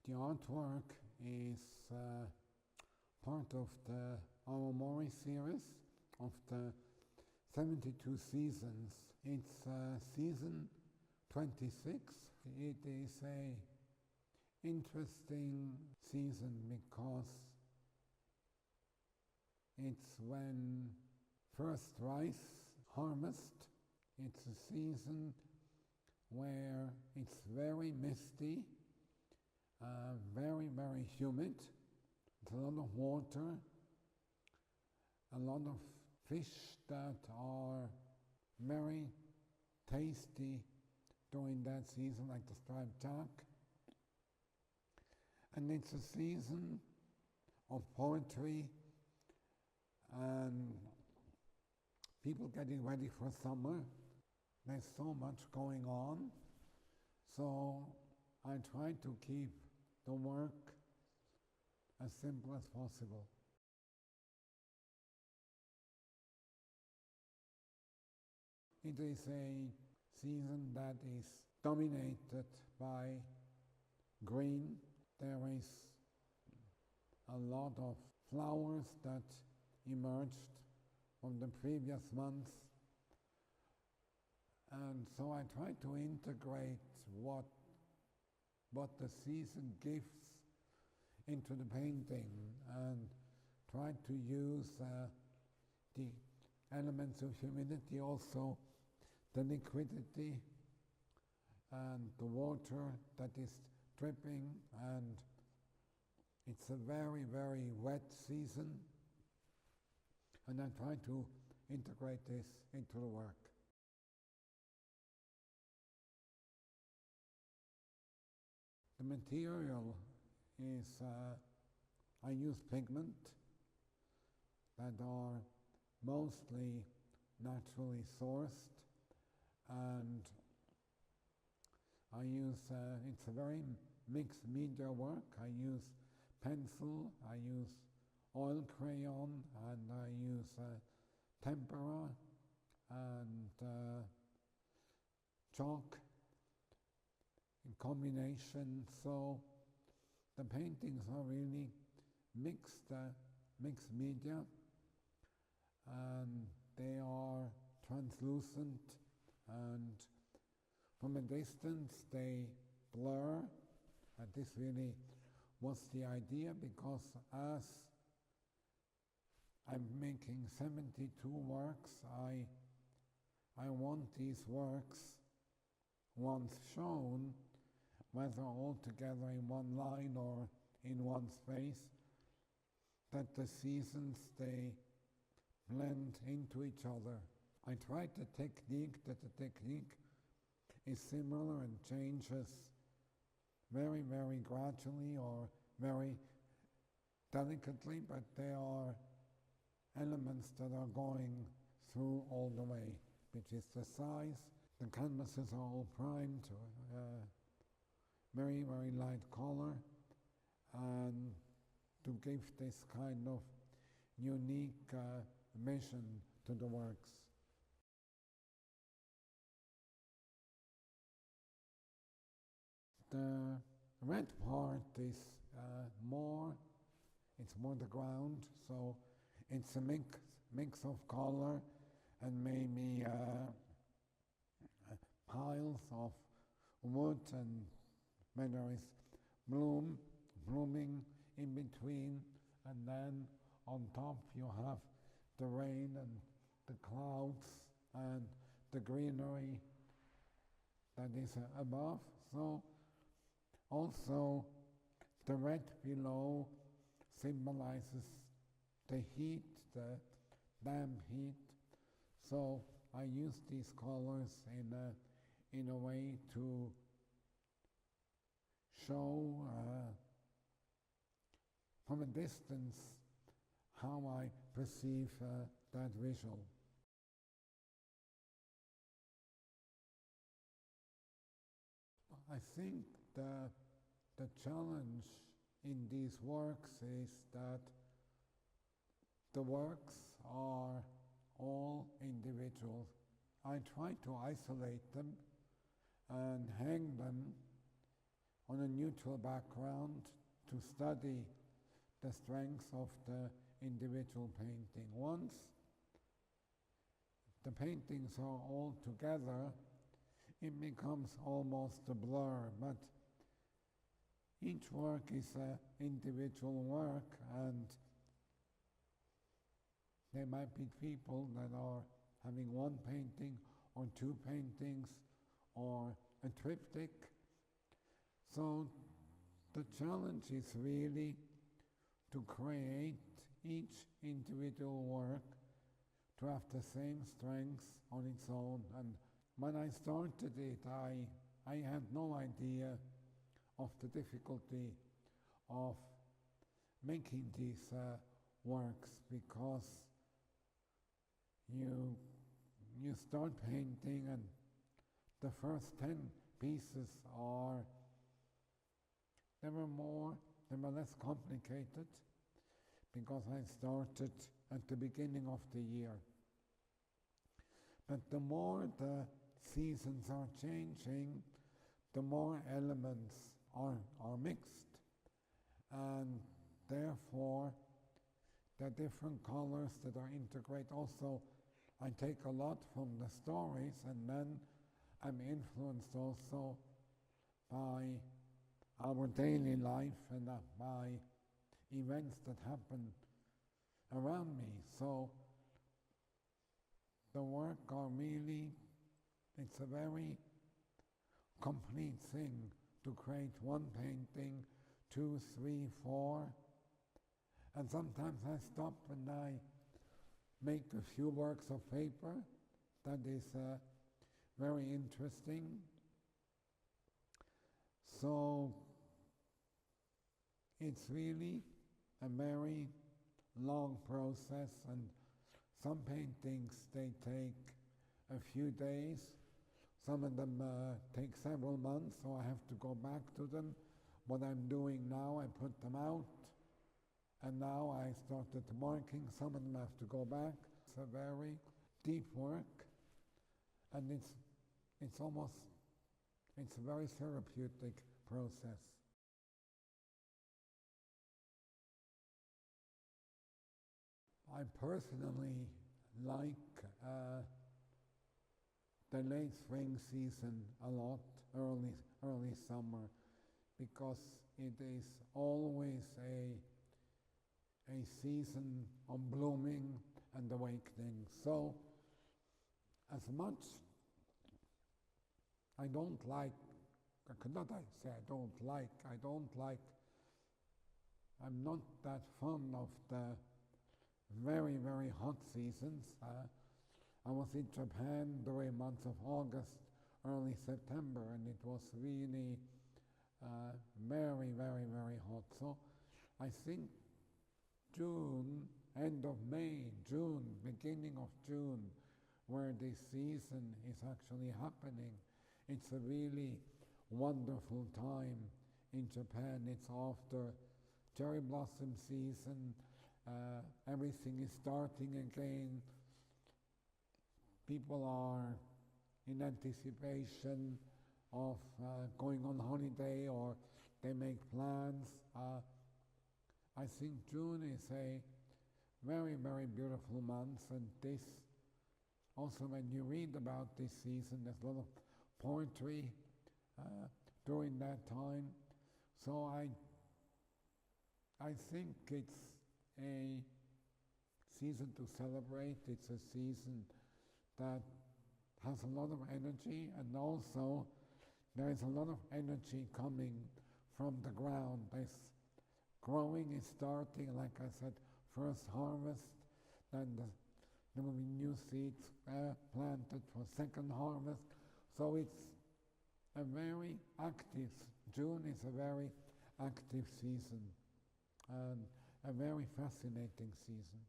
The artwork is part of the Aomori series of the 72 seasons. It's season 26. It is a interesting season because it's when first rice harvest. It's a season where it's very misty, very, very humid. There's a lot of water, a lot of fish that are very tasty during that season, like the striped jack. And it's a season of poetry and people getting ready for summer. There's so much going on, so I try to keep the work as simple as possible. It is a season that is dominated by green. There is a lot of flowers that emerged from the previous months, and so I try to integrate what the season gives into the painting and try to use the elements of humidity, also the liquidity and the water that is dripping, and it's a very, very wet season, and I try to integrate this into the work. The material is, I use pigment that are mostly naturally sourced, and I use, it's a very mixed media work. I use pencil, I use oil crayon, and I use tempera and chalk in combination, so the paintings are really mixed media, and they are translucent, and from a distance they blur, and this really was the idea, because as I'm making 72 works, I want these works, once shown, whether all together in one line or in one space, that the seasons, they blend into each other. I tried the technique, that the technique is similar and changes very, very gradually or very delicately, but there are elements that are going through all the way, which is the size. The canvases are all primed, very, very light color, and to give this kind of unique vision to the works. The red part is it's more the ground, so it's a mix of color and maybe piles of wood, and when there is blooming in between, and then on top you have the rain and the clouds and the greenery that is above. So also the red below symbolizes the heat, the damp heat. So I use these colors in a way to show from a distance how I perceive that visual. I think the challenge in these works is that the works are all individual. I try to isolate them and hang them on a neutral background to study the strengths of the individual painting. Once the paintings are all together, it becomes almost a blur, but each work is an individual work, and there might be people that are having one painting or two paintings or a triptych. So the challenge is really to create each individual work to have the same strengths on its own. And when I started it, I had no idea of the difficulty of making these works, because you start painting and the first 10 pieces they were less complicated because I started at the beginning of the year. But the more the seasons are changing, the more elements are mixed, and therefore the different colors that are integrated. Also, I take a lot from the stories, and then I'm influenced also by our daily life and by events that happen around me. So the work are really, it's a very complete thing to create one painting, 2, 3, 4, and sometimes I stop and I make a few works of paper. That is very interesting. So it's really a very long process, and some paintings, they take a few days. Some of them take several months, so I have to go back to them. What I'm doing now, I put them out, and now I started marking. Some of them have to go back. It's a very deep work, and it's a very therapeutic process. I personally like the late spring season a lot, early summer, because it is always a season of blooming and awakening. So as much I don't like, I'm not that fond of the very, very hot seasons. I was in Japan during months of August, early September, and it was really very, very, very hot. So I think June, end of May, June, beginning of June, where this season is actually happening, it's a really wonderful time in Japan. It's after cherry blossom season. Everything is starting again. People are in anticipation of going on holiday, or they make plans. I think June is a very, very beautiful month, and this, also when you read about this season, there's a lot of poetry during that time. So I think it's a season to celebrate. It's a season that has a lot of energy, and also there is a lot of energy coming from the ground. This growing is starting, like I said, first harvest, then there will be new seeds planted for second harvest. So it's a very active, June is a very active season, and a very fascinating season.